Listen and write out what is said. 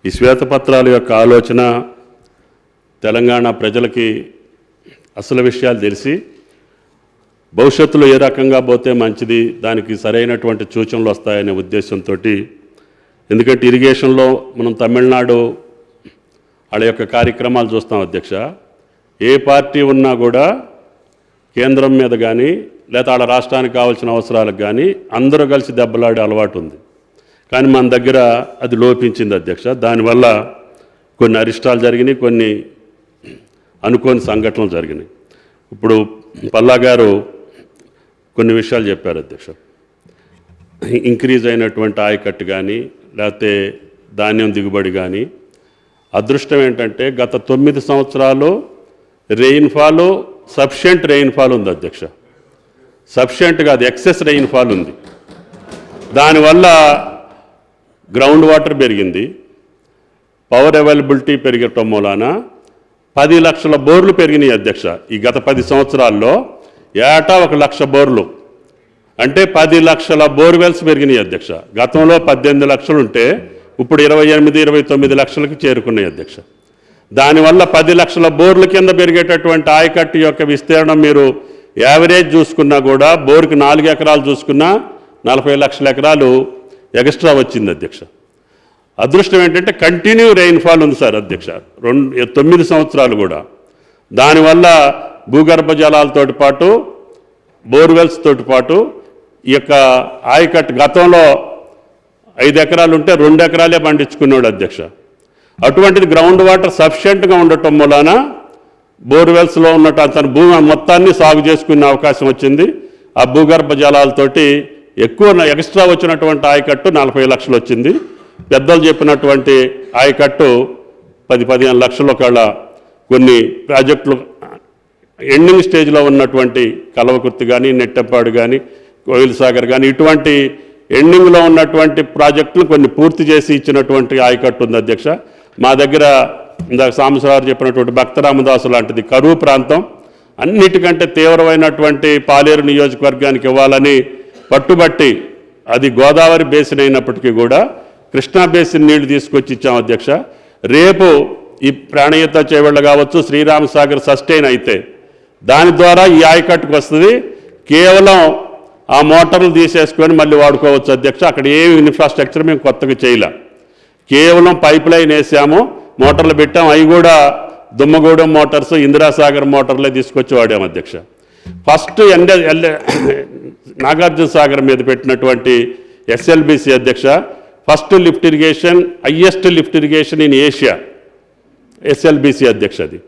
ఈ శ్వేతపత్రాల యొక్క ఆలోచన తెలంగాణ ప్రజలకి అసలు విషయాలు తెలిసి భవిష్యత్తులో ఏ రకంగా పోతే మంచిది, దానికి సరైనటువంటి సూచనలు వస్తాయనే ఉద్దేశంతో, ఎందుకంటే ఇరిగేషన్లో మనం తమిళనాడు వాళ్ళ యొక్క కార్యక్రమాలు చూస్తాం అధ్యక్ష. ఏ పార్టీ ఉన్నా కూడా కేంద్రం మీద కానీ లేదా వాళ్ళ రాష్ట్రానికి కావాల్సిన అవసరాలకు కానీ అందరూ కలిసి దెబ్బలాడే అలవాటు ఉంది. కానీ మన దగ్గర అది లోపించింది అధ్యక్ష. దానివల్ల కొన్ని అరిష్టాలు జరిగినాయి, కొన్ని అనుకోని సంఘటనలు జరిగినాయి. ఇప్పుడు పల్లా గారు కొన్ని విషయాలు చెప్పారు అధ్యక్ష. ఇంక్రీజ్ అయినటువంటి ఆయకట్టు కానీ లేకపోతే ధాన్యం దిగుబడి కానీ. అదృష్టం ఏంటంటే గత 9 సంవత్సరాలు రెయిన్ఫాల్ సఫిషియెంట్ రెయిన్ఫాల్ ఉంది అధ్యక్ష. సఫిషియెంట్ కాదు, ఎక్సెస్ రెయిన్ఫాల్ ఉంది. దానివల్ల గ్రౌండ్ వాటర్ పెరిగింది, పవర్ అవైలబిలిటీ పెరగటం మూలాన 10 లక్షల బోర్లు పెరిగినాయి అధ్యక్ష. ఈ గత 10 సంవత్సరాల్లో ఏటా 1 లక్ష బోర్లు అంటే 10 లక్షల బోర్వెల్స్ పెరిగినాయి అధ్యక్ష. గతంలో 18 లక్షలు ఉంటే ఇప్పుడు 28-29 లక్షలకు చేరుకున్నాయి అధ్యక్ష. దానివల్ల 10 లక్షల బోర్ల కింద పెరిగేటటువంటి ఆయకట్టు యొక్క విస్తీర్ణం మీరు యావరేజ్ చూసుకున్నా కూడా బోర్కి 4 ఎకరాలు చూసుకున్నా 40 లక్షల ఎకరాలు ఎక్స్ట్రా వచ్చింది అధ్యక్ష. అదృష్టం ఏంటంటే కంటిన్యూ రెయిన్ఫాల్ ఉంది సార్ అధ్యక్ష 9 సంవత్సరాలు కూడా. దానివల్ల భూగర్భ జలాలతోటి పాటు బోర్వెల్స్ తోటి పాటు ఈ యొక్క ఆయకట్టు గతంలో 5 ఎకరాలు ఉంటే 2 ఎకరాలే పండించుకున్నాడు అధ్యక్ష. అటువంటిది గ్రౌండ్ వాటర్ సఫిషియెంట్గా ఉండటం మూలాన బోర్వెల్స్లో ఉన్నట్టు అతని భూమి మొత్తాన్ని సాగు చేసుకునే అవకాశం వచ్చింది. ఆ భూగర్భ జలాలతోటి ఎక్కువ ఎక్స్ట్రా వచ్చినటువంటి ఆయకట్టు 40 లక్షలు వచ్చింది. పెద్దలు చెప్పినటువంటి ఆయకట్టు 10-15 లక్షలు. ఒకవేళ కొన్ని ప్రాజెక్టులు ఎండింగ్ స్టేజ్లో ఉన్నటువంటి కలవకుర్తి కానీ, నెట్టెంపాడు కానీ, కోయిల్ సాగర్ కానీ ఇటువంటి ఎండింగ్లో ఉన్నటువంటి ప్రాజెక్టులు కొన్ని పూర్తి చేసి ఇచ్చినటువంటి ఆయకట్టు ఉంది అధ్యక్ష. మా దగ్గర ఇందాక సాంబశివరావు చెప్పినటువంటి భక్తరామదాసు లాంటిది కరువు ప్రాంతం అన్నిటికంటే తీవ్రమైనటువంటి పాలేరు నియోజకవర్గానికి ఇవ్వాలని పట్టుబట్టి అది గోదావరి బేసిన్ అయినప్పటికీ కూడా కృష్ణా బేసిన్ నీళ్లు తీసుకొచ్చి ఇచ్చాం అధ్యక్ష. రేపు ఈ ప్రాణహిత చేవెళ్ళ కావచ్చు, శ్రీరామ్ సాగర్ సస్టైన్ అయితే దాని ద్వారా ఈ ఆయకట్టుకు వస్తుంది. కేవలం ఆ మోటార్లు తీసేసుకొని మళ్ళీ వాడుకోవచ్చు అధ్యక్ష. అక్కడ ఏ ఇన్ఫ్రాస్ట్రక్చర్ మేము కొత్తగా చేయలే, కేవలం పైప్ లైన్ వేసాము, మోటార్లు పెట్టాము. అవి కూడా దుమ్మగూడెం మోటార్స్, ఇందిరాసాగర్ మోటార్లే తీసుకొచ్చి వాడాము అధ్యక్ష. ఫస్ట్ నాగార్జున సాగర్ మీద పెట్టినటువంటి SLBC అధ్యక్ష, first lift irrigation, highest lift irrigation in Asia SLBC అధ్యక్ష అది.